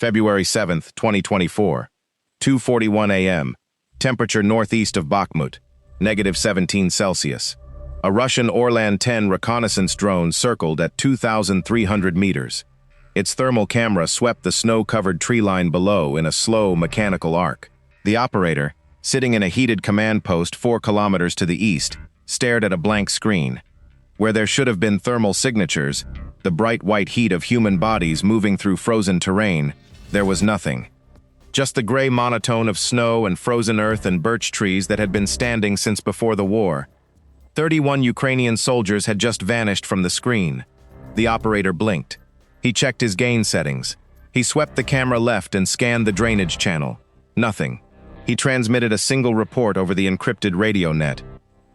February 7, 2024, 2:41 a.m. Temperature northeast of Bakhmut, -17°C. A Russian Orlan-10 reconnaissance drone circled at 2,300 meters. Its thermal camera swept the snow-covered tree line below in a slow mechanical arc. The operator, sitting in a heated command post 4 kilometers to the east, stared at a blank screen. Where there should have been thermal signatures, the bright white heat of human bodies moving through frozen terrain, there was nothing. Just the gray monotone of snow and frozen earth and birch trees that had been standing since before the war. 31 Ukrainian soldiers had just vanished from the screen. The operator blinked. He checked his gain settings. He swept the camera left and scanned the drainage channel. Nothing. He transmitted a single report over the encrypted radio net.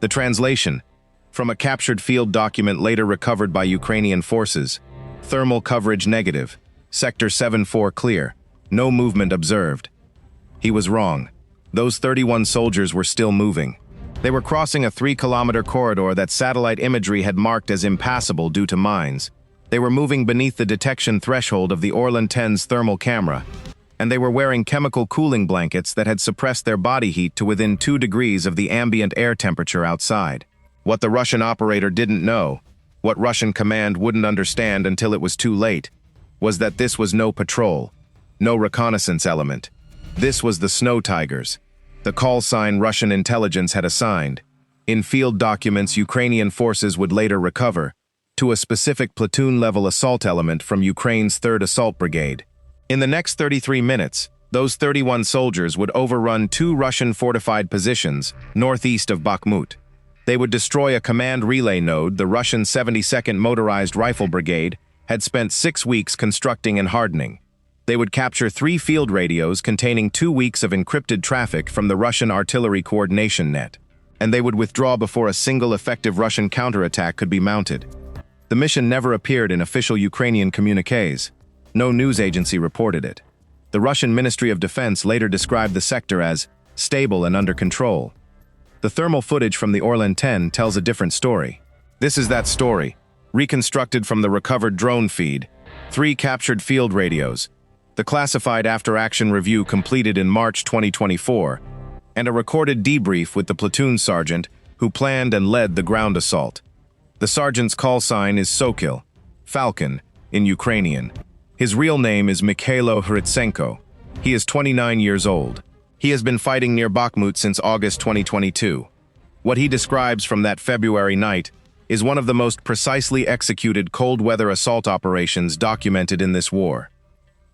The translation, from a captured field document later recovered by Ukrainian forces: thermal coverage negative, sector 7-4 clear, no movement observed. He was wrong. Those 31 soldiers were still moving. They were crossing a 3-kilometer corridor that satellite imagery had marked as impassable due to mines. They were moving beneath the detection threshold of the Orlan-10's thermal camera, and they were wearing chemical cooling blankets that had suppressed their body heat to within 2 degrees of the ambient air temperature outside. What the Russian operator didn't know, what Russian command wouldn't understand until it was too late, was that this was no patrol, no reconnaissance element. This was the Snow Tigers, the call sign Russian intelligence had assigned, in field documents Ukrainian forces would later recover, to a specific platoon-level assault element from Ukraine's 3rd Assault Brigade. In the next 33 minutes, those 31 soldiers would overrun 2 Russian fortified positions northeast of Bakhmut. They would destroy a command relay node the Russian 72nd Motorized Rifle Brigade had spent 6 weeks constructing and hardening. They would capture 3 field radios containing 2 weeks of encrypted traffic from the Russian artillery coordination net. And they would withdraw before a single effective Russian counterattack could be mounted. The mission never appeared in official Ukrainian communiques. No news agency reported it. The Russian Ministry of Defense later described the sector as stable and under control. The thermal footage from the Orlan-10 tells a different story. This is that story, reconstructed from the recovered drone feed, 3 captured field radios, the classified after-action review completed in March 2024, and a recorded debrief with the platoon sergeant who planned and led the ground assault. The sergeant's call sign is Sokol, Falcon, in Ukrainian. His real name is Mykhailo Hrytsenko. He is 29 years old. He has been fighting near Bakhmut since August 2022. What he describes from that February night is one of the most precisely executed cold-weather assault operations documented in this war.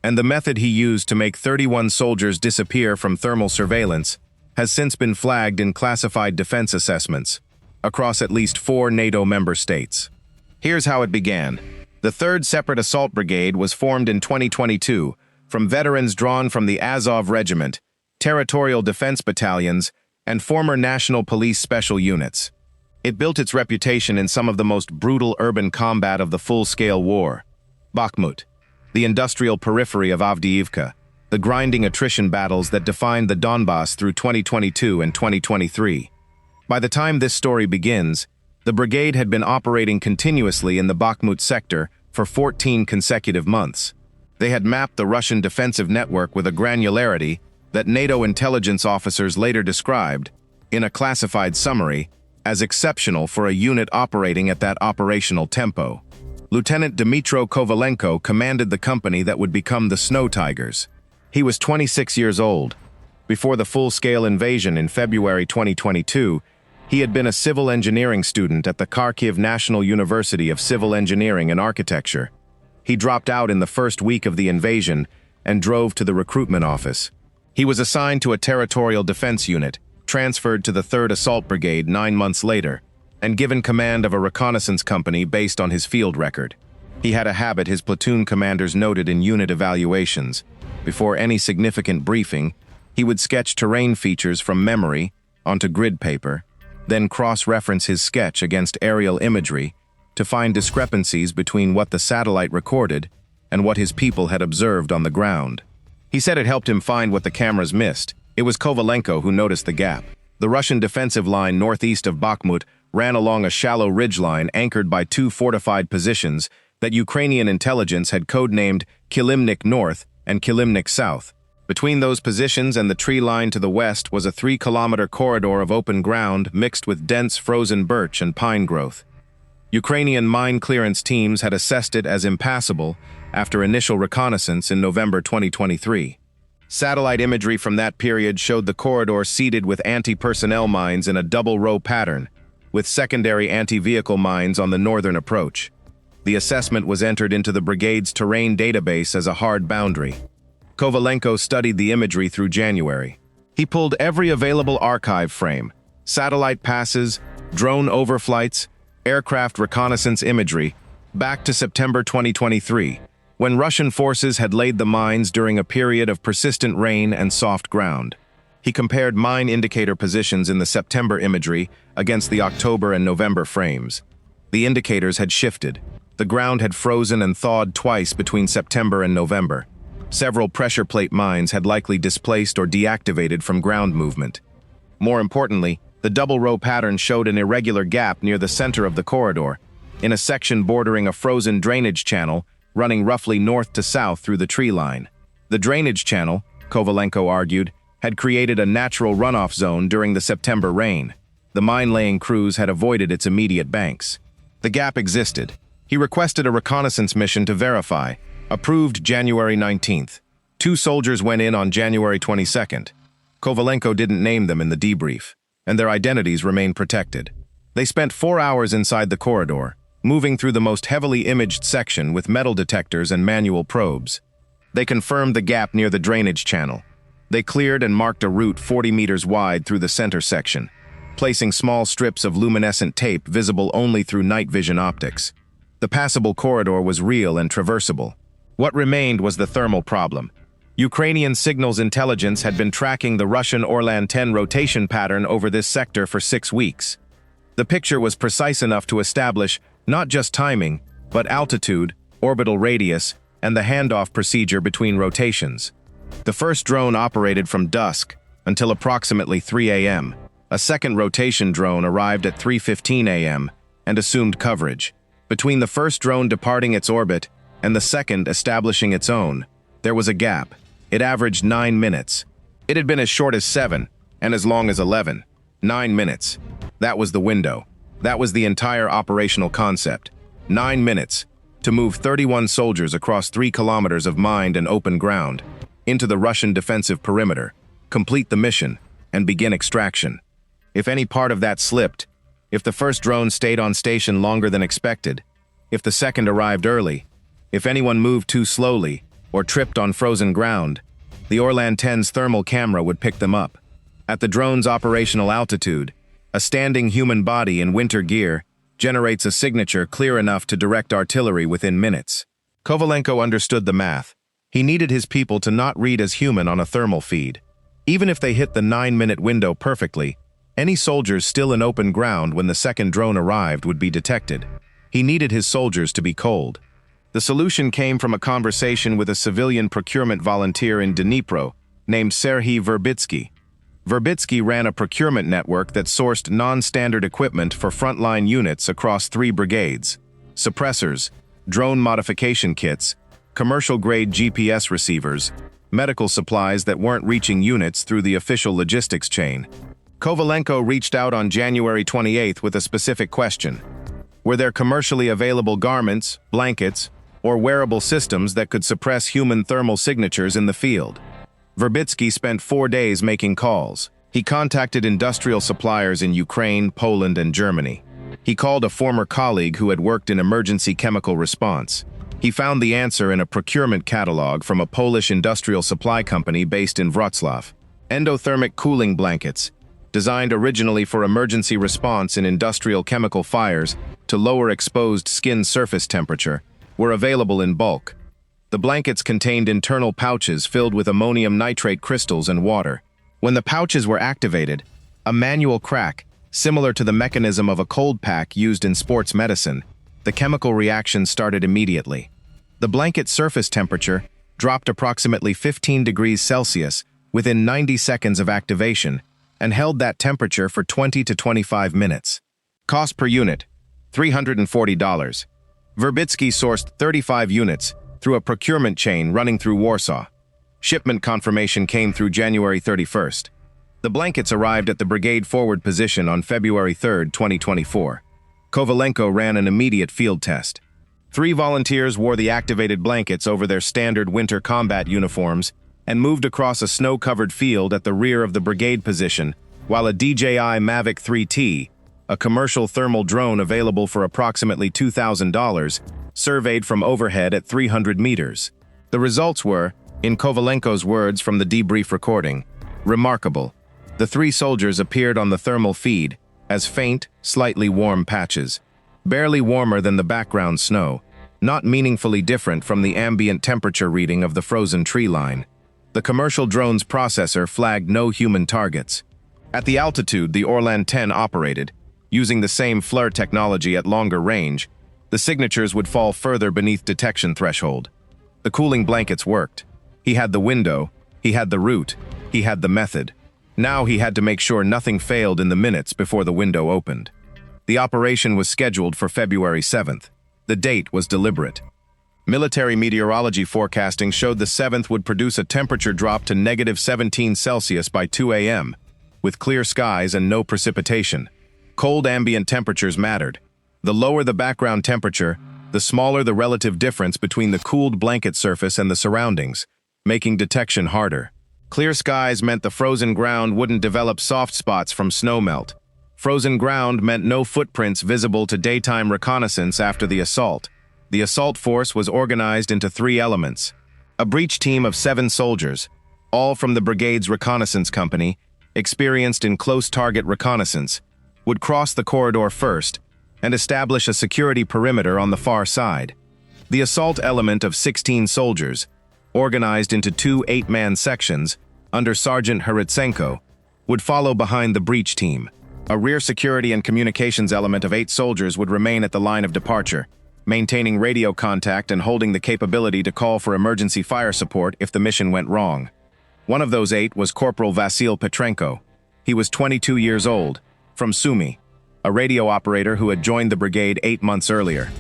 And the method he used to make 31 soldiers disappear from thermal surveillance has since been flagged in classified defense assessments across at least 4 NATO member states. Here's how it began. The 3rd Separate Assault Brigade was formed in 2022 from veterans drawn from the Azov Regiment, territorial defense battalions, and former National Police special units. It built its reputation in some of the most brutal urban combat of the full-scale war. Bakhmut, the industrial periphery of Avdiivka, the grinding attrition battles that defined the Donbass through 2022 and 2023. By the time this story begins, the brigade had been operating continuously in the Bakhmut sector for 14 consecutive months. They had mapped the Russian defensive network with a granularity that NATO intelligence officers later described, in a classified summary, as exceptional for a unit operating at that operational tempo. Lieutenant Dmytro Kovalenko commanded the company that would become the Snow Tigers. He was 26 years old. Before the full-scale invasion in February 2022, he had been a civil engineering student at the Kharkiv National University of Civil Engineering and Architecture. He dropped out in the first week of the invasion and drove to the recruitment office. He was assigned to a territorial defense unit, transferred to the 3rd Assault Brigade 9 months later, and given command of a reconnaissance company based on his field record. He had a habit his platoon commanders noted in unit evaluations. Before any significant briefing, he would sketch terrain features from memory onto grid paper, then cross-reference his sketch against aerial imagery to find discrepancies between what the satellite recorded and what his people had observed on the ground. He said it helped him find what the cameras missed. It was Kovalenko who noticed the gap. The Russian defensive line northeast of Bakhmut ran along a shallow ridgeline anchored by 2 fortified positions that Ukrainian intelligence had codenamed Kylymnyk-North and Kylymnyk-South. Between those positions and the tree line to the west was a 3-kilometer corridor of open ground mixed with dense frozen birch and pine growth. Ukrainian mine clearance teams had assessed it as impassable after initial reconnaissance in November 2023. Satellite imagery from that period showed the corridor seeded with anti-personnel mines in a double-row pattern, with secondary anti-vehicle mines on the northern approach. The assessment was entered into the brigade's terrain database as a hard boundary. Kovalenko studied the imagery through January. He pulled every available archive frame, satellite passes, drone overflights, aircraft reconnaissance imagery, back to September 2023, when Russian forces had laid the mines during a period of persistent rain and soft ground. He compared mine indicator positions in the September imagery against the October and November frames. The indicators had shifted. The ground had frozen and thawed twice between September and November. Several pressure plate mines had likely displaced or deactivated from ground movement. More importantly, the double-row pattern showed an irregular gap near the center of the corridor, in a section bordering a frozen drainage channel running roughly north to south through the tree line. The drainage channel, Kovalenko argued, had created a natural runoff zone during the September rain. The mine-laying crews had avoided its immediate banks. The gap existed. He requested a reconnaissance mission to verify, approved January 19th. 2 soldiers went in on January 22nd. Kovalenko didn't name them in the debrief, and their identities remained protected. They spent 4 hours inside the corridor, moving through the most heavily imaged section with metal detectors and manual probes. They confirmed the gap near the drainage channel. They cleared and marked a route 40 meters wide through the center section, placing small strips of luminescent tape visible only through night vision optics. The passable corridor was real and traversable. What remained was the thermal problem. Ukrainian signals intelligence had been tracking the Russian Orlan-10 rotation pattern over this sector for 6 weeks. The picture was precise enough to establish not just timing, but altitude, orbital radius, and the handoff procedure between rotations. The first drone operated from dusk until approximately 3 a.m. A second rotation drone arrived at 3:15 a.m. and assumed coverage. Between the first drone departing its orbit and the second establishing its own, there was a gap. It averaged 9 minutes. It had been as short as 7 and as long as 11. 9 minutes. That was the window. That was the entire operational concept. 9 minutes to move 31 soldiers across 3 kilometers of mined and open ground into the Russian defensive perimeter, complete the mission, and begin extraction. If any part of that slipped, if the first drone stayed on station longer than expected, if the second arrived early, if anyone moved too slowly or tripped on frozen ground, the Orlan-10's thermal camera would pick them up. At the drone's operational altitude, a standing human body in winter gear generates a signature clear enough to direct artillery within minutes. Kovalenko understood the math. He needed his people to not read as human on a thermal feed. Even if they hit the 9-minute window perfectly, any soldiers still in open ground when the second drone arrived would be detected. He needed his soldiers to be cold. The solution came from a conversation with a civilian procurement volunteer in Dnipro named Serhiy Verbitsky. Verbitsky ran a procurement network that sourced non-standard equipment for frontline units across 3 brigades: suppressors, drone modification kits, commercial-grade GPS receivers, medical supplies that weren't reaching units through the official logistics chain. Kovalenko reached out on January 28th with a specific question. Were there commercially available garments, blankets, or wearable systems that could suppress human thermal signatures in the field? Verbitsky spent 4 days making calls. He contacted industrial suppliers in Ukraine, Poland, and Germany. He called a former colleague who had worked in emergency chemical response. He found the answer in a procurement catalog from a Polish industrial supply company based in Wrocław. Endothermic cooling blankets, designed originally for emergency response in industrial chemical fires to lower exposed skin surface temperature, were available in bulk. The blankets contained internal pouches filled with ammonium nitrate crystals and water. When the pouches were activated, a manual crack, similar to the mechanism of a cold pack used in sports medicine, the chemical reaction started immediately. The blanket surface temperature dropped approximately 15 degrees Celsius within 90 seconds of activation and held that temperature for 20 to 25 minutes. Cost per unit, $340. Verbitsky sourced 35 units through a procurement chain running through Warsaw. Shipment confirmation came through January 31st. The blankets arrived at the brigade forward position on February 3, 2024. Kovalenko ran an immediate field test. 3 volunteers wore the activated blankets over their standard winter combat uniforms and moved across a snow-covered field at the rear of the brigade position, while a DJI Mavic 3T, a commercial thermal drone available for approximately $2,000, surveyed from overhead at 300 meters. The results were, in Kovalenko's words from the debrief recording, remarkable. The 3 soldiers appeared on the thermal feed as faint, slightly warm patches, barely warmer than the background snow, not meaningfully different from the ambient temperature reading of the frozen tree line. The commercial drone's processor flagged no human targets. At the altitude the Orlan-10 operated, using the same FLIR technology at longer range, the signatures would fall further beneath detection threshold. The cooling blankets worked. He had the window, he had the route, he had the method. Now he had to make sure nothing failed in the minutes before the window opened. The operation was scheduled for February 7th. The date was deliberate. Military meteorology forecasting showed the 7th would produce a temperature drop to -17 by 2 a.m., with clear skies and no precipitation. Cold ambient temperatures mattered. The lower the background temperature, the smaller the relative difference between the cooled blanket surface and the surroundings, making detection harder. Clear skies meant the frozen ground wouldn't develop soft spots from snowmelt. Frozen ground meant no footprints visible to daytime reconnaissance after the assault. The assault force was organized into 3 elements. A breach team of 7 soldiers, all from the brigade's reconnaissance company, experienced in close target reconnaissance, would cross the corridor first and establish a security perimeter on the far side. The assault element of 16 soldiers, organized into 2 8-man sections under Sergeant Hrytsenko, would follow behind the breach team. A rear security and communications element of 8 soldiers would remain at the line of departure, maintaining radio contact and holding the capability to call for emergency fire support if the mission went wrong. One of those 8 was Corporal Vasyl Petrenko. He was 22 years old, from Sumy, a radio operator who had joined the brigade 8 months earlier.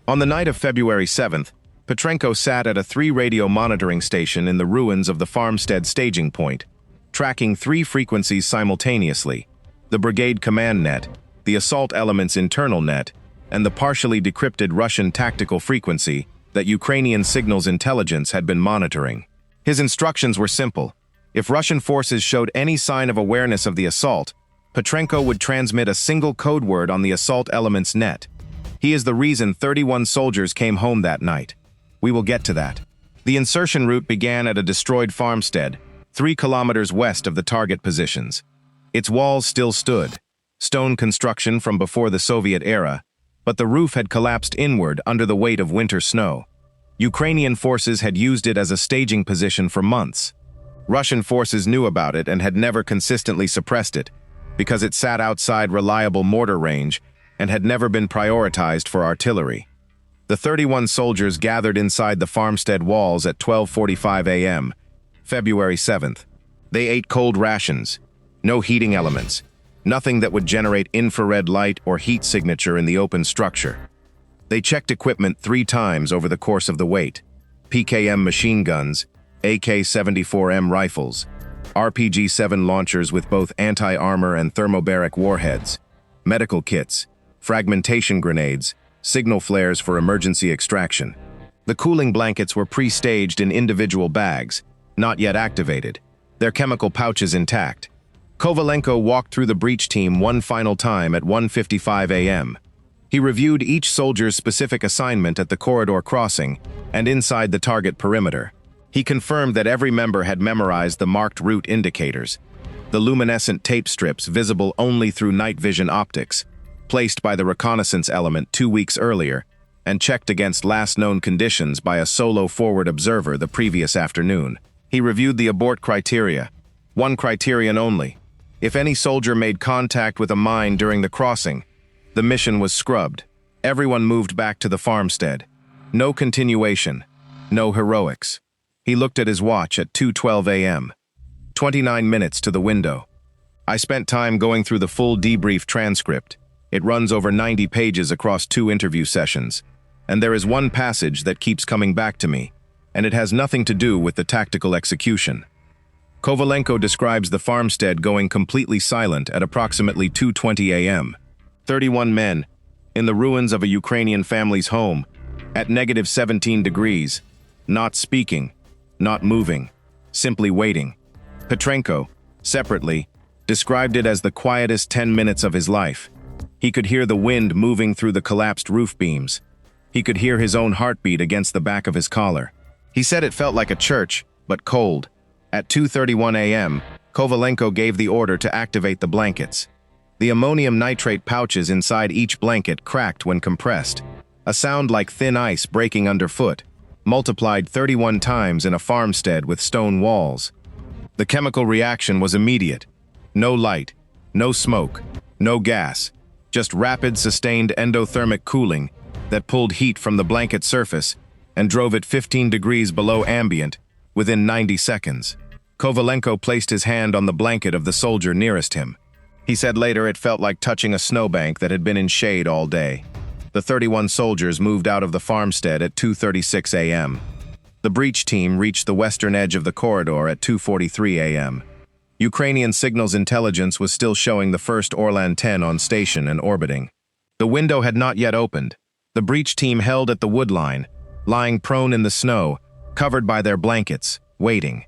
On the night of February 7th, Petrenko sat at a 3 radio monitoring station in the ruins of the farmstead staging point, tracking 3 frequencies simultaneously: the brigade command net, the assault element's internal net, and the partially decrypted Russian tactical frequency that Ukrainian signals intelligence had been monitoring. His instructions were simple. If Russian forces showed any sign of awareness of the assault, Petrenko would transmit a single code word on the assault element's net. He is the reason 31 soldiers came home that night. We will get to that. The insertion route began at a destroyed farmstead, 3 kilometers west of the target positions. Its walls still stood, stone construction from before the Soviet era, but the roof had collapsed inward under the weight of winter snow. Ukrainian forces had used it as a staging position for months. Russian forces knew about it and had never consistently suppressed it, because it sat outside reliable mortar range and had never been prioritized for artillery. The 31 soldiers gathered inside the farmstead walls at 12:45 a.m., February 7th. They ate cold rations, no heating elements, nothing that would generate infrared light or heat signature in the open structure. They checked equipment 3 times over the course of the wait: PKM machine guns, AK-74M rifles, RPG-7 launchers with both anti-armor and thermobaric warheads, medical kits, fragmentation grenades, signal flares for emergency extraction. The cooling blankets were pre-staged in individual bags, not yet activated, their chemical pouches intact. Kovalenko walked through the breach team one final time at 1:55 a.m. He reviewed each soldier's specific assignment at the corridor crossing and inside the target perimeter. He confirmed that every member had memorized the marked route indicators, the luminescent tape strips visible only through night vision optics, placed by the reconnaissance element 2 weeks earlier, and checked against last known conditions by a solo forward observer the previous afternoon. He reviewed the abort criteria. One criterion only: if any soldier made contact with a mine during the crossing, the mission was scrubbed. Everyone moved back to the farmstead. No continuation, no heroics. He looked at his watch at 2:12 a.m. 29 minutes to the window. I spent time going through the full debrief transcript. It runs over 90 pages across 2 interview sessions, and there is one passage that keeps coming back to me. and it has nothing to do with the tactical execution. Kovalenko describes the farmstead going completely silent at approximately 2:20 a.m. 31 men, in the ruins of a Ukrainian family's home, at -17 degrees, not speaking, not moving, simply waiting. Petrenko, separately, described it as the quietest 10 minutes of his life. He could hear the wind moving through the collapsed roof beams. He could hear his own heartbeat against the back of his collar. He said it felt like a church, but cold. At 2:31 a.m., Kovalenko gave the order to activate the blankets. The ammonium nitrate pouches inside each blanket cracked when compressed, a sound like thin ice breaking underfoot, multiplied 31 times in a farmstead with stone walls. The chemical reaction was immediate. No light, no smoke, no gas, just rapid, sustained endothermic cooling that pulled heat from the blanket surface and drove it 15 degrees below ambient within 90 seconds. Kovalenko placed his hand on the blanket of the soldier nearest him. He said later it felt like touching a snowbank that had been in shade all day. The 31 soldiers moved out of the farmstead at 2:36 a.m. The breach team reached the western edge of the corridor at 2:43 a.m. Ukrainian signals intelligence was still showing the first Orlan-10 on station and orbiting. The window had not yet opened. The breach team held at the wood line, lying prone in the snow, covered by their blankets, waiting.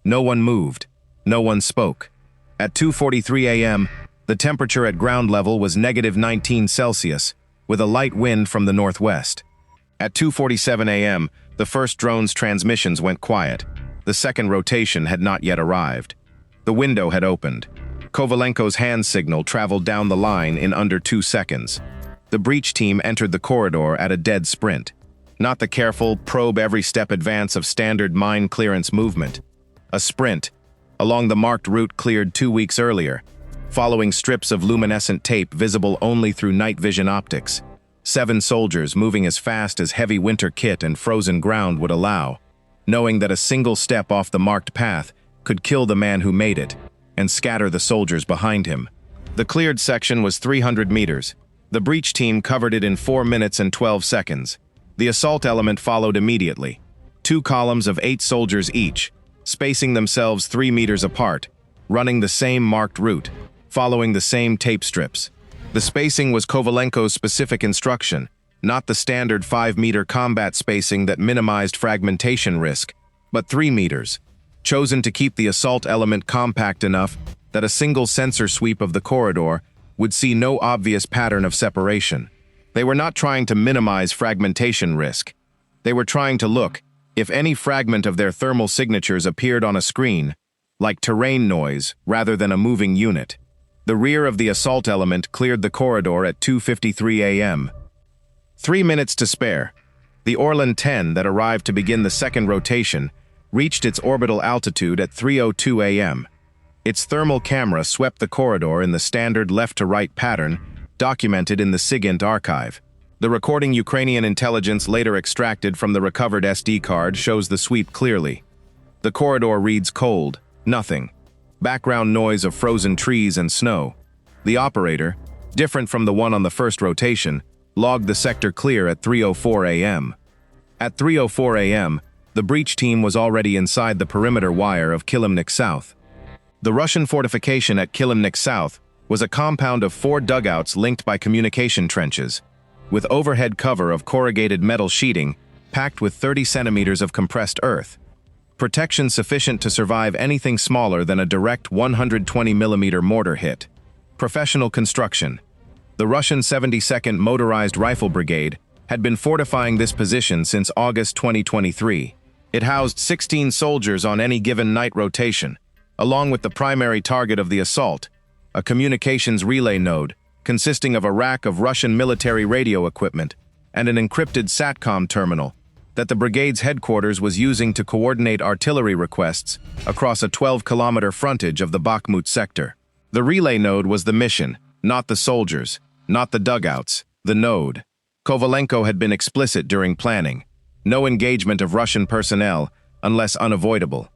No one moved. No one spoke. At 2:43 a.m., the temperature at ground level was -19 Celsius, with a light wind from the northwest. At 2:47 a.m., the first drone's transmissions went quiet. The second rotation had not yet arrived. The window had opened. Kovalenko's hand signal traveled down the line in under 2 seconds. The breach team entered the corridor at a dead sprint. Not the careful, probe-every-step advance of standard mine clearance movement. A sprint, along the marked route cleared 2 weeks earlier, following strips of luminescent tape visible only through night vision optics. 7 soldiers moving as fast as heavy winter kit and frozen ground would allow, knowing that a single step off the marked path could kill the man who made it and scatter the soldiers behind him. The cleared section was 300 meters. The breach team covered it in 4 minutes and 12 seconds. The assault element followed immediately. 2 columns of 8 soldiers each, spacing themselves 3 meters apart, running the same marked route, following the same tape strips. The spacing was Kovalenko's specific instruction, not the standard 5-meter combat spacing that minimized fragmentation risk, but 3 meters, chosen to keep the assault element compact enough that a single sensor sweep of the corridor would see no obvious pattern of separation. They were not trying to minimize fragmentation risk. They were trying to look, if any fragment of their thermal signatures appeared on a screen, like terrain noise rather than a moving unit. The rear of the assault element cleared the corridor at 2:53 a.m. 3 minutes to spare. The Orlan-10 that arrived to begin the second rotation reached its orbital altitude at 3:02 a.m. Its thermal camera swept the corridor in the standard left-to-right pattern documented in the SIGINT archive. The recording Ukrainian intelligence later extracted from the recovered SD card shows the sweep clearly. The corridor reads cold, nothing. Background noise of frozen trees and snow. The operator, different from the one on the first rotation, logged the sector clear at 3:04 a.m. At 3:04 a.m., the breach team was already inside the perimeter wire of Kylymnyk-South. The Russian fortification at Kylymnyk-South was a compound of 4 dugouts linked by communication trenches, with overhead cover of corrugated metal sheeting packed with 30 centimeters of compressed earth. Protection sufficient to survive anything smaller than a direct 120mm mortar hit. Professional construction. The Russian 72nd Motorized Rifle Brigade had been fortifying this position since August 2023. It housed 16 soldiers on any given night rotation, along with the primary target of the assault, a communications relay node consisting of a rack of Russian military radio equipment and an encrypted SATCOM terminal that the brigade's headquarters was using to coordinate artillery requests across a 12-kilometer frontage of the Bakhmut sector. The relay node was the mission, not the soldiers, not the dugouts, the node. Kovalenko had been explicit during planning. No engagement of Russian personnel unless unavoidable.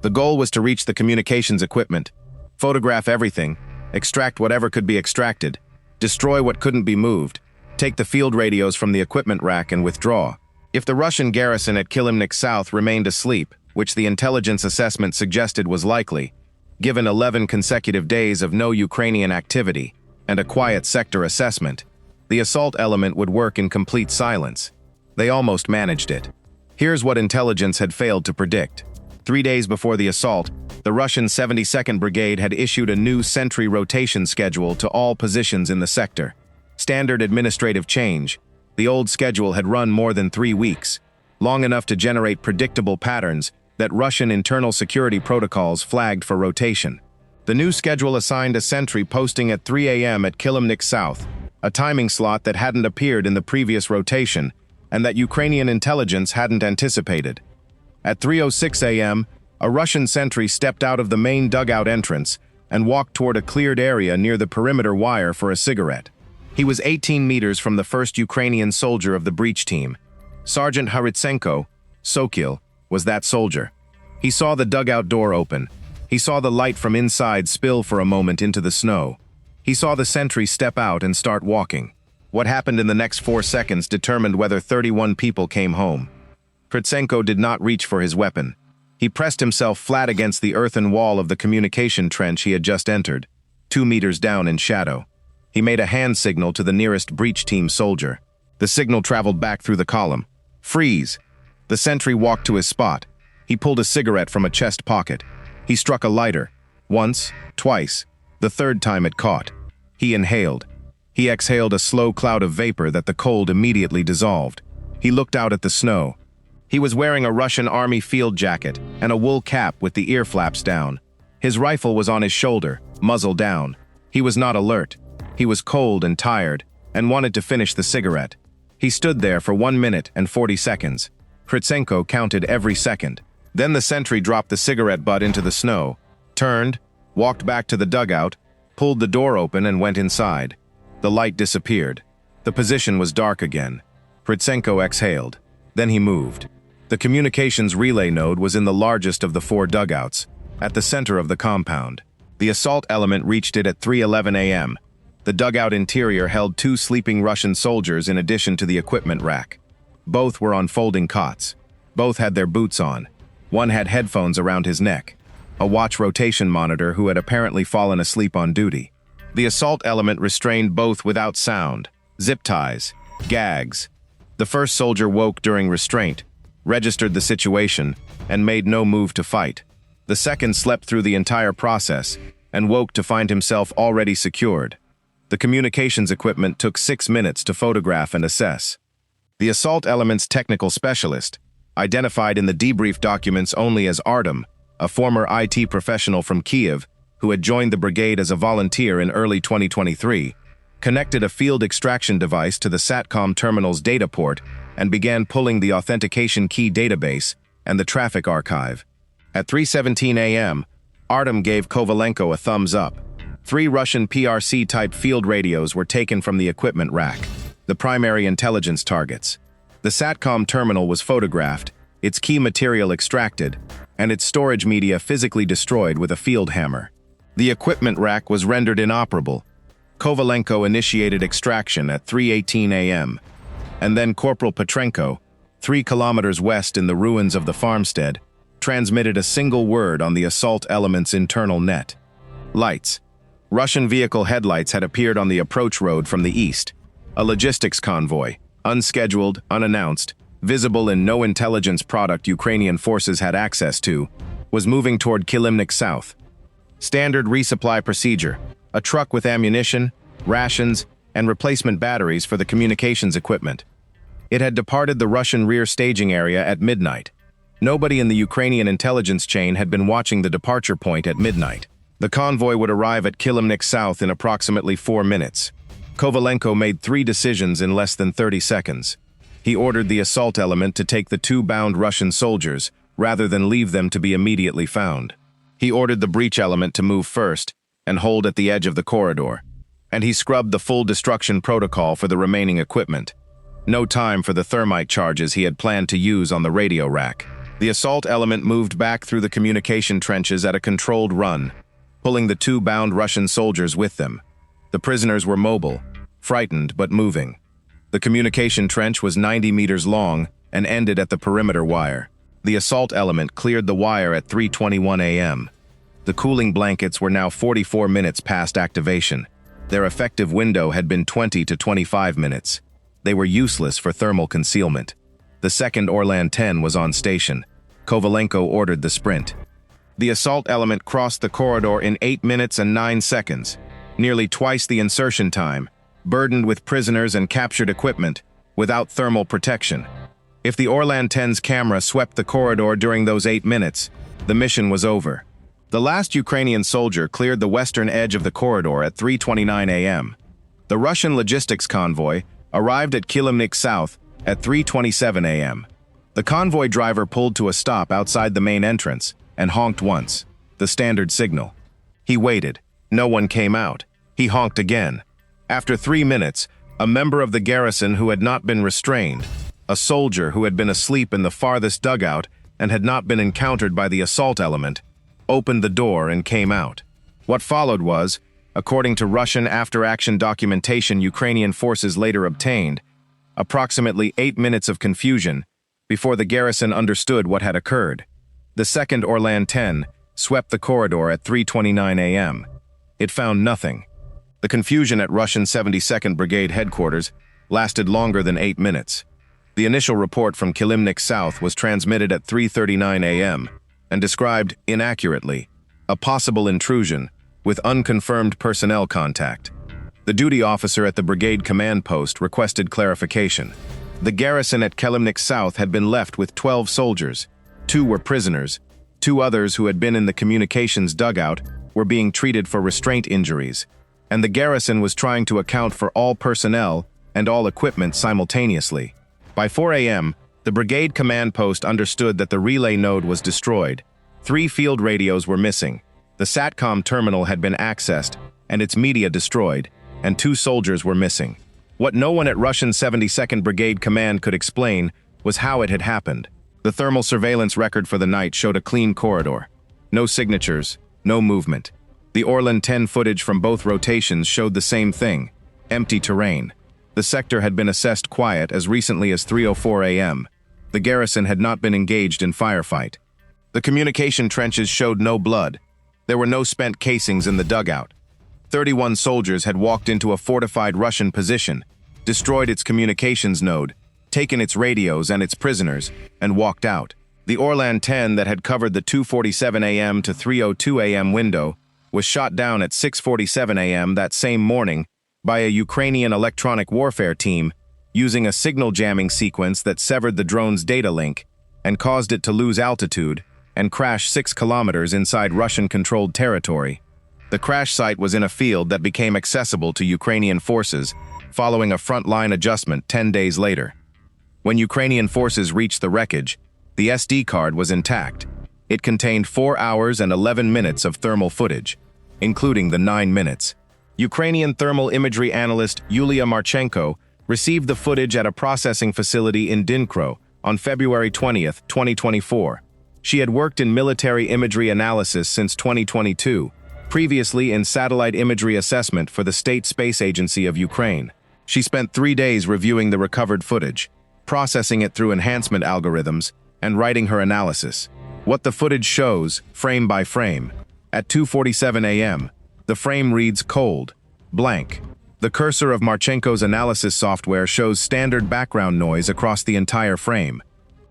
The goal was to reach the communications equipment, photograph everything, extract whatever could be extracted, destroy what couldn't be moved, take the field radios from the equipment rack and withdraw. If the Russian garrison at Kylymnyk-South remained asleep, which the intelligence assessment suggested was likely, given 11 consecutive days of no Ukrainian activity and a quiet sector assessment, the assault element would work in complete silence. They almost managed it. Here's what intelligence had failed to predict. 3 days before the assault, the Russian 72nd Brigade had issued a new sentry rotation schedule to all positions in the sector. Standard administrative change. The old schedule had run more than 3 weeks, long enough to generate predictable patterns that Russian internal security protocols flagged for rotation. The new schedule assigned a sentry posting at 3 a.m. at Kylymnyk-South, a timing slot that hadn't appeared in the previous rotation and that Ukrainian intelligence hadn't anticipated. At 3:06 a.m., a Russian sentry stepped out of the main dugout entrance and walked toward a cleared area near the perimeter wire for a cigarette. He was 18 meters from the first Ukrainian soldier of the breach team. Sergeant Hrytsenko, Sokil, was that soldier. He saw the dugout door open. He saw the light from inside spill for a moment into the snow. He saw the sentry step out and start walking. What happened in the next 4 seconds determined whether 31 people came home. Hrytsenko did not reach for his weapon. He pressed himself flat against the earthen wall of the communication trench he had just entered, 2 meters down in shadow. He made a hand signal to the nearest breach team soldier. The signal traveled back through the column. Freeze! The sentry walked to his spot. He pulled a cigarette from a chest pocket. He struck a lighter. Once, twice. The third time it caught. He inhaled. He exhaled a slow cloud of vapor that the cold immediately dissolved. He looked out at the snow. He was wearing a Russian army field jacket and a wool cap with the ear flaps down. His rifle was on his shoulder, muzzle down. He was not alert. He was cold and tired and wanted to finish the cigarette. He stood there for 1 minute and 40 seconds. Hrytsenko counted every second. Then the sentry dropped the cigarette butt into the snow, turned, walked back to the dugout, pulled the door open and went inside. The light disappeared. The position was dark again. Hrytsenko exhaled. Then he moved. The communications relay node was in the largest of the 4 dugouts, at the center of the compound. The assault element reached it at 3:11 a.m. The dugout interior held 2 sleeping Russian soldiers in addition to the equipment rack. Both were on folding cots. Both had their boots on. One had headphones around his neck, a watch rotation monitor who had apparently fallen asleep on duty. The assault element restrained both without sound, zip ties, gags. The first soldier woke during restraint, registered the situation, and made no move to fight. The second slept through the entire process and woke to find himself already secured. The communications equipment took 6 minutes to photograph and assess. The assault element's technical specialist, identified in the debrief documents only as Artem, a former IT professional from Kiev who had joined the brigade as a volunteer in early 2023, connected a field extraction device to the SATCOM terminal's data port and began pulling the authentication key database and the traffic archive. At 3:17 a.m., Artem gave Kovalenko a thumbs up. 3 Russian PRC-type field radios were taken from the equipment rack, the primary intelligence targets. The SATCOM terminal was photographed, its key material extracted, and its storage media physically destroyed with a field hammer. The equipment rack was rendered inoperable. Kovalenko initiated extraction at 3:18 a.m., and then Corporal Petrenko, 3 kilometers west in the ruins of the farmstead, transmitted a single word on the assault element's internal net. Lights. Russian vehicle headlights had appeared on the approach road from the east. A logistics convoy, unscheduled, unannounced, visible in no intelligence product Ukrainian forces had access to, was moving toward Kylymnyk-South. Standard resupply procedure: a truck with ammunition, rations, and replacement batteries for the communications equipment. It had departed the Russian rear staging area at midnight. Nobody in the Ukrainian intelligence chain had been watching the departure point at midnight. The convoy would arrive at Kylymnyk-South in approximately 4 minutes. Kovalenko made 3 decisions in less than 30 seconds. He ordered the assault element to take the 2 bound Russian soldiers, rather than leave them to be immediately found. He ordered the breach element to move first and hold at the edge of the corridor. And he scrubbed the full destruction protocol for the remaining equipment. No time for the thermite charges he had planned to use on the radio rack. The assault element moved back through the communication trenches at a controlled run, pulling the 2 bound Russian soldiers with them. The prisoners were mobile, frightened but moving. The communication trench was 90 meters long and ended at the perimeter wire. The assault element cleared the wire at 3:21 a.m. The cooling blankets were now 44 minutes past activation. Their effective window had been 20 to 25 minutes. They were useless for thermal concealment. The second Orlan-10 was on station. Kovalenko ordered the sprint. The assault element crossed the corridor in 8 minutes and 9 seconds, nearly twice the insertion time, burdened with prisoners and captured equipment, without thermal protection. If the Orlan-10's camera swept the corridor during those 8 minutes, the mission was over. The last Ukrainian soldier cleared the western edge of the corridor at 3:29 a.m. The Russian logistics convoy arrived at Kylymnyk-South at 3:27 a.m. The convoy driver pulled to a stop outside the main entrance and honked once, the standard signal. He waited. No one came out. He honked again. After 3 minutes, a member of the garrison who had not been restrained, a soldier who had been asleep in the farthest dugout and had not been encountered by the assault element, opened the door and came out. What followed was, according to Russian after-action documentation Ukrainian forces later obtained, approximately 8 minutes of confusion before the garrison understood what had occurred. The second Orlan-10 swept the corridor at 3:29 a.m. It found nothing. The confusion at Russian 72nd Brigade headquarters lasted longer than 8 minutes. The initial report from Kylymnyk-South was transmitted at 3:39 a.m. and described, inaccurately, a possible intrusion with unconfirmed personnel contact. The duty officer at the brigade command post requested clarification. The garrison at Kylymnyk-South had been left with 12 soldiers. 2 were prisoners. 2 others who had been in the communications dugout were being treated for restraint injuries, and the garrison was trying to account for all personnel and all equipment simultaneously. By 4 a.m., the brigade command post understood that the relay node was destroyed. 3 field radios were missing. The SATCOM terminal had been accessed and its media destroyed, and 2 soldiers were missing. What no one at Russian 72nd Brigade Command could explain was how it had happened. The thermal surveillance record for the night showed a clean corridor. No signatures, no movement. The Orlan-10 footage from both rotations showed the same thing: empty terrain. The sector had been assessed quiet as recently as 3:04 a.m. The garrison had not been engaged in firefight. The communication trenches showed no blood. There were no spent casings in the dugout. 31 soldiers had walked into a fortified Russian position, destroyed its communications node, taken its radios and its prisoners, and walked out. The Orlan-10 that had covered the 2:47 a.m. to 3:02 a.m. window was shot down at 6:47 a.m. that same morning by a Ukrainian electronic warfare team using a signal jamming sequence that severed the drone's data link and caused it to lose altitude and crash 6 kilometers inside Russian-controlled territory. The crash site was in a field that became accessible to Ukrainian forces following a front-line adjustment 10 days later. When Ukrainian forces reached the wreckage, the SD card was intact. It contained 4 hours and 11 minutes of thermal footage, including the 9 minutes. Ukrainian thermal imagery analyst Yuliya Marchenko received the footage at a processing facility in Dnipro on February 20, 2024. She had worked in military imagery analysis since 2022, previously in satellite imagery assessment for the State Space Agency of Ukraine. She spent 3 days reviewing the recovered footage, processing it through enhancement algorithms, and writing her analysis. What the footage shows, frame by frame. At 2:47 a.m., the frame reads cold, blank. The cursor of Marchenko's analysis software shows standard background noise across the entire frame.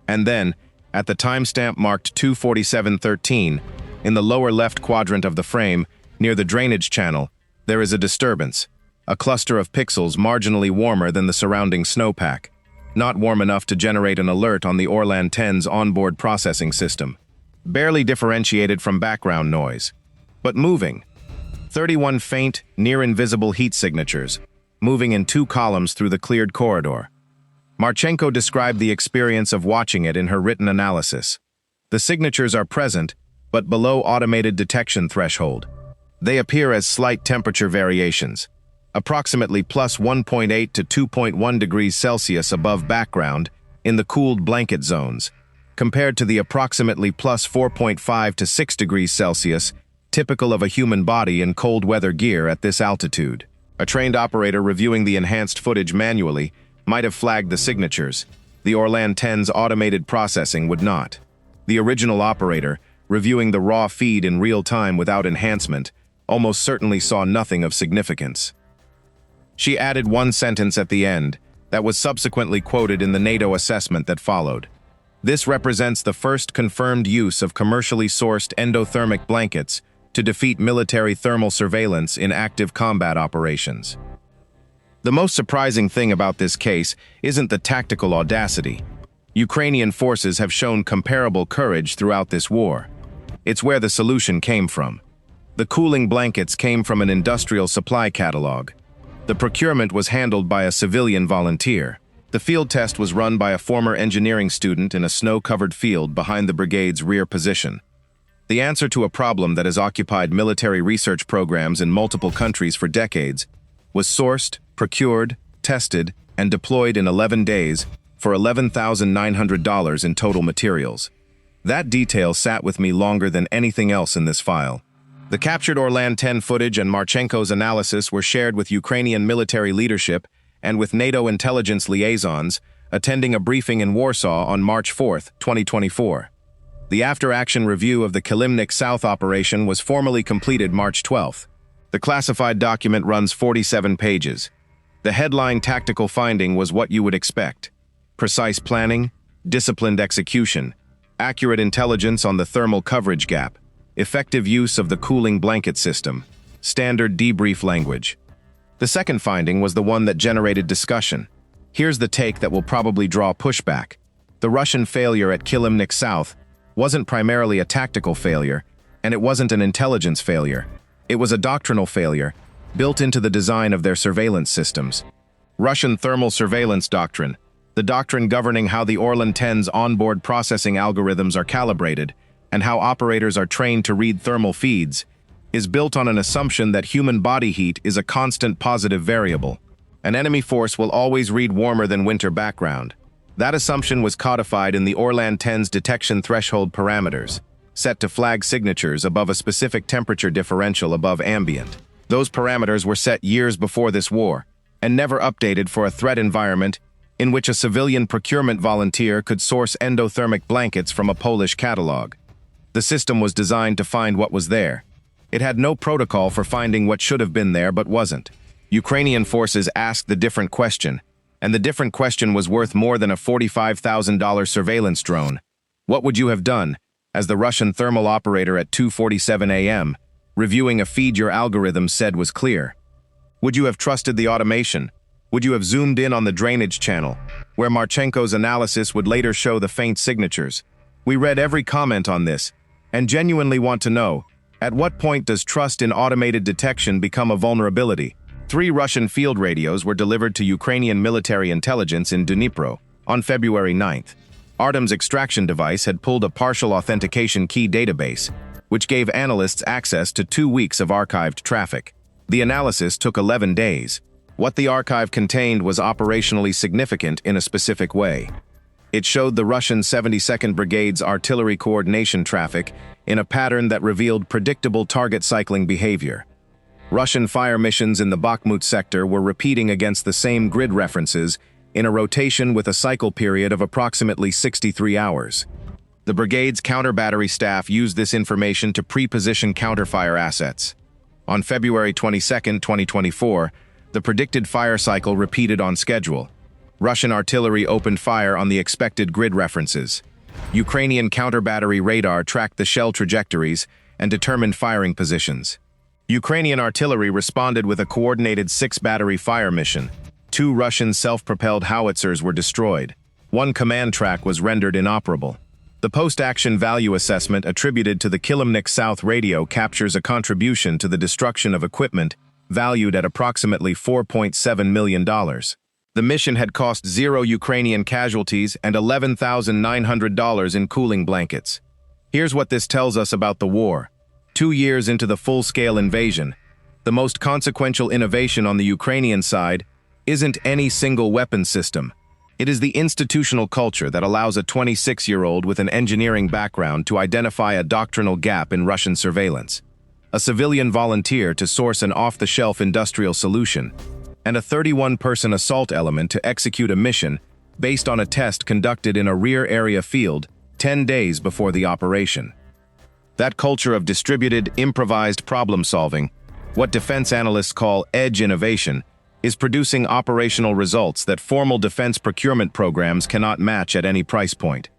And then, at the timestamp marked 2:47:13, in the lower left quadrant of the frame, near the drainage channel, there is a disturbance, a cluster of pixels marginally warmer than the surrounding snowpack, not warm enough to generate an alert on the Orlan-10's onboard processing system, barely differentiated from background noise, but moving. 31 faint, near-invisible heat signatures, moving in 2 columns through the cleared corridor. Marchenko described the experience of watching it in her written analysis. The signatures are present, but below automated detection threshold. They appear as slight temperature variations, approximately plus 1.8 to 2.1 degrees Celsius above background in the cooled blanket zones, compared to the approximately plus 4.5 to 6 degrees Celsius typical of a human body in cold weather gear at this altitude. A trained operator reviewing the enhanced footage manually might have flagged the signatures. The Orlan-10's automated processing would not. The original operator, reviewing the raw feed in real time without enhancement, almost certainly saw nothing of significance. She added one sentence at the end that was subsequently quoted in the NATO assessment that followed. This represents the first confirmed use of commercially sourced endothermic blankets to defeat military thermal surveillance in active combat operations. The most surprising thing about this case isn't the tactical audacity. Ukrainian forces have shown comparable courage throughout this war. It's where the solution came from. The cooling blankets came from an industrial supply catalog. The procurement was handled by a civilian volunteer. The field test was run by a former engineering student in a snow-covered field behind the brigade's rear position. The answer to a problem that has occupied military research programs in multiple countries for decades was sourced, procured, tested, and deployed in 11 days for $11,900 in total materials. That detail sat with me longer than anything else in this file. The captured Orlan-10 footage and Marchenko's analysis were shared with Ukrainian military leadership and with NATO intelligence liaisons attending a briefing in Warsaw on March 4, 2024. The after-action review of the Kylymnyk-South operation was formally completed March 12. The classified document runs 47 pages. The headline tactical finding was what you would expect: precise planning, disciplined execution, accurate intelligence on the thermal coverage gap, effective use of the cooling blanket system, standard debrief language. The second finding was the one that generated discussion. Here's the take that will probably draw pushback. The Russian failure at Kylymnyk-South wasn't primarily a tactical failure, and it wasn't an intelligence failure. It was a doctrinal failure, built into the design of their surveillance systems. Russian thermal surveillance doctrine, the doctrine governing how the Orlan-10's onboard processing algorithms are calibrated and how operators are trained to read thermal feeds, is built on an assumption that human body heat is a constant positive variable. An enemy force will always read warmer than winter background. That assumption was codified in the Orlan-10's detection threshold parameters, set to flag signatures above a specific temperature differential above ambient. Those parameters were set years before this war, and never updated for a threat environment in which a civilian procurement volunteer could source endothermic blankets from a Polish catalog. The system was designed to find what was there. It had no protocol for finding what should have been there but wasn't. Ukrainian forces asked the different question, and the different question was worth more than a $45,000 surveillance drone. What would you have done, as the Russian thermal operator at 2:47 a.m., reviewing a feed your algorithm said was clear? Would you have trusted the automation? Would you have zoomed in on the drainage channel, where Marchenko's analysis would later show the faint signatures? We read every comment on this, and genuinely want to know, at what point does trust in automated detection become a vulnerability? 3 Russian field radios were delivered to Ukrainian military intelligence in Dnipro on February 9th. Artem's extraction device had pulled a partial authentication key database, which gave analysts access to 2 weeks of archived traffic. The analysis took 11 days. What the archive contained was operationally significant in a specific way. It showed the Russian 72nd Brigade's artillery coordination traffic in a pattern that revealed predictable target cycling behavior. Russian fire missions in the Bakhmut sector were repeating against the same grid references in a rotation with a cycle period of approximately 63 hours. The brigade's counter-battery staff used this information to pre-position counter-fire assets. On February 22, 2024, the predicted fire cycle repeated on schedule. Russian artillery opened fire on the expected grid references. Ukrainian counter-battery radar tracked the shell trajectories and determined firing positions. Ukrainian artillery responded with a coordinated 6-battery fire mission. 2 Russian self-propelled howitzers were destroyed. 1 command track was rendered inoperable. The post-action value assessment attributed to the Kylymnyk-South radio captures a contribution to the destruction of equipment valued at approximately $4.7 million. The mission had cost 0 Ukrainian casualties and $11,900 in cooling blankets. Here's what this tells us about the war. 2 years into the full-scale invasion, the most consequential innovation on the Ukrainian side isn't any single weapon system. It is the institutional culture that allows a 26-year-old with an engineering background to identify a doctrinal gap in Russian surveillance, a civilian volunteer to source an off-the-shelf industrial solution, and a 31-person assault element to execute a mission based on a test conducted in a rear area field 10 days before the operation. That culture of distributed, improvised problem-solving, what defense analysts call edge innovation, is producing operational results that formal defense procurement programs cannot match at any price point.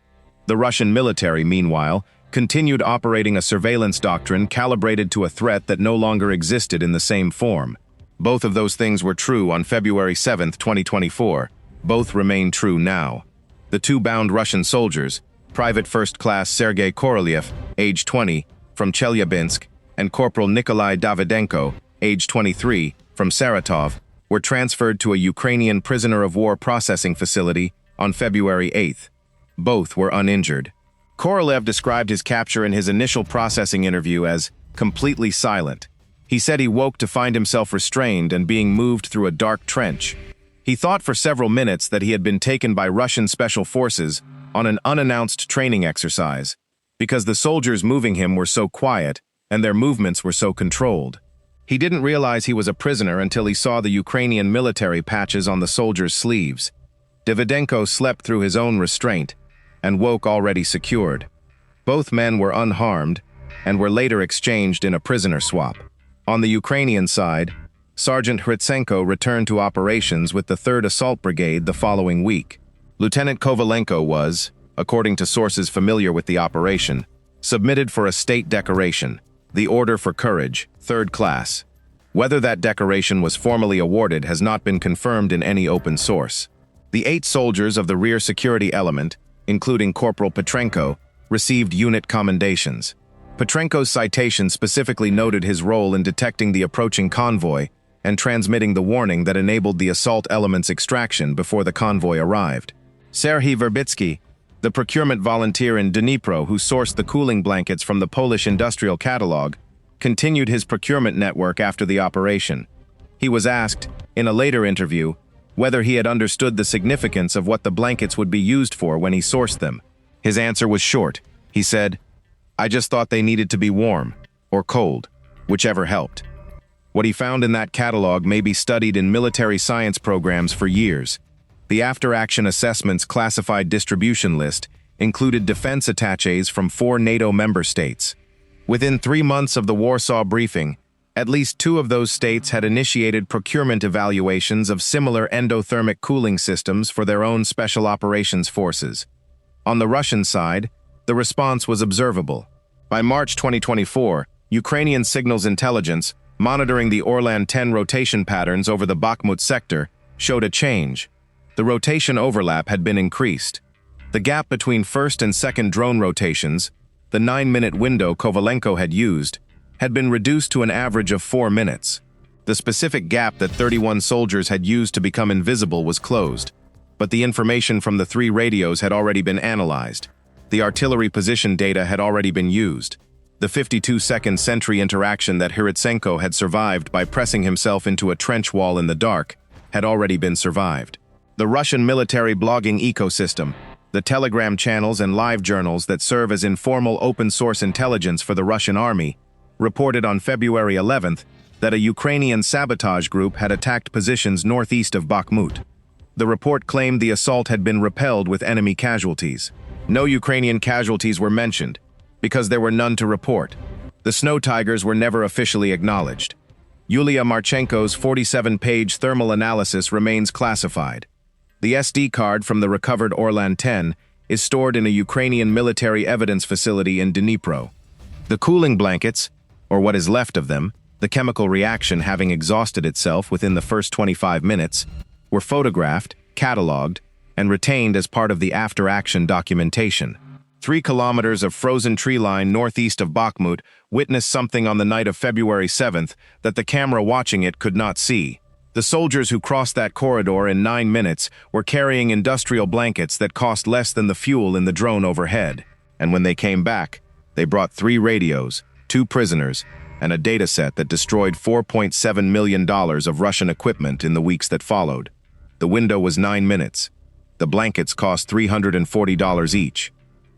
The Russian military, meanwhile, continued operating a surveillance doctrine calibrated to a threat that no longer existed in the same form. Both of those things were true on February 7, 2024. Both remain true now. The two bound Russian soldiers, Private First Class Sergei Korolev, age 20, from Chelyabinsk, and Corporal Nikolai Davydenko, age 23, from Saratov, were transferred to a Ukrainian prisoner of war processing facility on February 8. Both were uninjured. Korolev described his capture in his initial processing interview as completely silent. He said he woke to find himself restrained and being moved through a dark trench. He thought for several minutes that he had been taken by Russian special forces on an unannounced training exercise, because the soldiers moving him were so quiet and their movements were so controlled. He didn't realize he was a prisoner until he saw the Ukrainian military patches on the soldiers' sleeves. Davydenko slept through his own restraint and woke already secured. Both men were unharmed and were later exchanged in a prisoner swap. On the Ukrainian side, Sergeant Hrytsenko returned to operations with the 3rd Assault Brigade the following week. Lieutenant Kovalenko was, according to sources familiar with the operation, submitted for a state decoration, the Order for Courage, 3rd class. Whether that decoration was formally awarded has not been confirmed in any open source. The 8 soldiers of the rear security element, including Corporal Petrenko, received unit commendations. Petrenko's citation specifically noted his role in detecting the approaching convoy and transmitting the warning that enabled the assault element's extraction before the convoy arrived. Serhiy Verbitsky, the procurement volunteer in Dnipro who sourced the cooling blankets from the Polish industrial catalog, continued his procurement network after the operation. He was asked, in a later interview, whether he had understood the significance of what the blankets would be used for when he sourced them. His answer was short. He said, "I just thought they needed to be warm, or cold, whichever helped." What he found in that catalog may be studied in military science programs for years. The after-action assessments classified distribution list included defense attaches from 4 NATO member states. Within 3 months of the Warsaw briefing, at least 2 of those states had initiated procurement evaluations of similar endothermic cooling systems for their own special operations forces. On the Russian side, the response was observable. By March 2024, Ukrainian signals intelligence, monitoring the Orlan-10 rotation patterns over the Bakhmut sector, showed a change. The rotation overlap had been increased. The gap between first and second drone rotations, the 9-minute window Kovalenko had used, had been reduced to an average of 4 minutes. The specific gap that 31 soldiers had used to become invisible was closed, but the information from the 3 radios had already been analyzed. The artillery position data had already been used. The 52-second sentry interaction that Hrytsenko had survived by pressing himself into a trench wall in the dark had already been survived. The Russian military blogging ecosystem, the Telegram channels and live journals that serve as informal open-source intelligence for the Russian army, reported on February 11th that a Ukrainian sabotage group had attacked positions northeast of Bakhmut. The report claimed the assault had been repelled with enemy casualties. No Ukrainian casualties were mentioned, because there were none to report. The Snow Tigers were never officially acknowledged. Yuliya Marchenko's 47-page thermal analysis remains classified. The SD card from the recovered Orlan-10 is stored in a Ukrainian military evidence facility in Dnipro. The cooling blankets, or what is left of them, the chemical reaction having exhausted itself within the first 25 minutes, were photographed, catalogued, and retained as part of the after-action documentation. 3 kilometers of frozen tree line northeast of Bakhmut witnessed something on the night of February 7th that the camera watching it could not see. The soldiers who crossed that corridor in 9 minutes were carrying industrial blankets that cost less than the fuel in the drone overhead. And when they came back, they brought 3 radios, 2 prisoners, and a dataset that destroyed $4.7 million of Russian equipment in the weeks that followed. The window was 9 minutes. The blankets cost $340 each.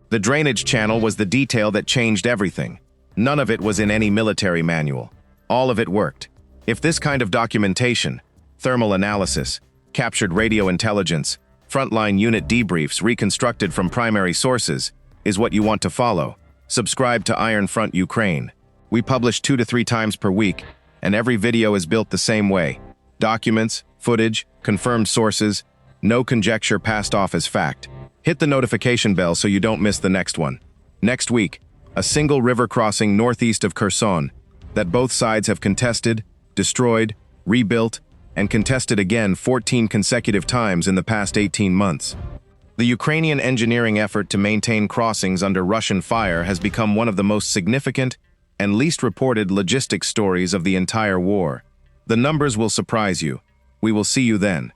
The drainage channel was the detail that changed everything. None of it was in any military manual. All of it worked. If this kind of documentation, thermal analysis, captured radio intelligence, frontline unit debriefs reconstructed from primary sources, is what you want to follow. Subscribe to Iron Front Ukraine. We publish 2 to 3 times per week, and every video is built the same way. Documents, footage, confirmed sources, no conjecture passed off as fact. Hit the notification bell so you don't miss the next one. Next week, a single river crossing northeast of Kherson that both sides have contested, destroyed, rebuilt, and contested again 14 consecutive times in the past 18 months. The Ukrainian engineering effort to maintain crossings under Russian fire has become one of the most significant and least reported logistics stories of the entire war. The numbers will surprise you. We will see you then.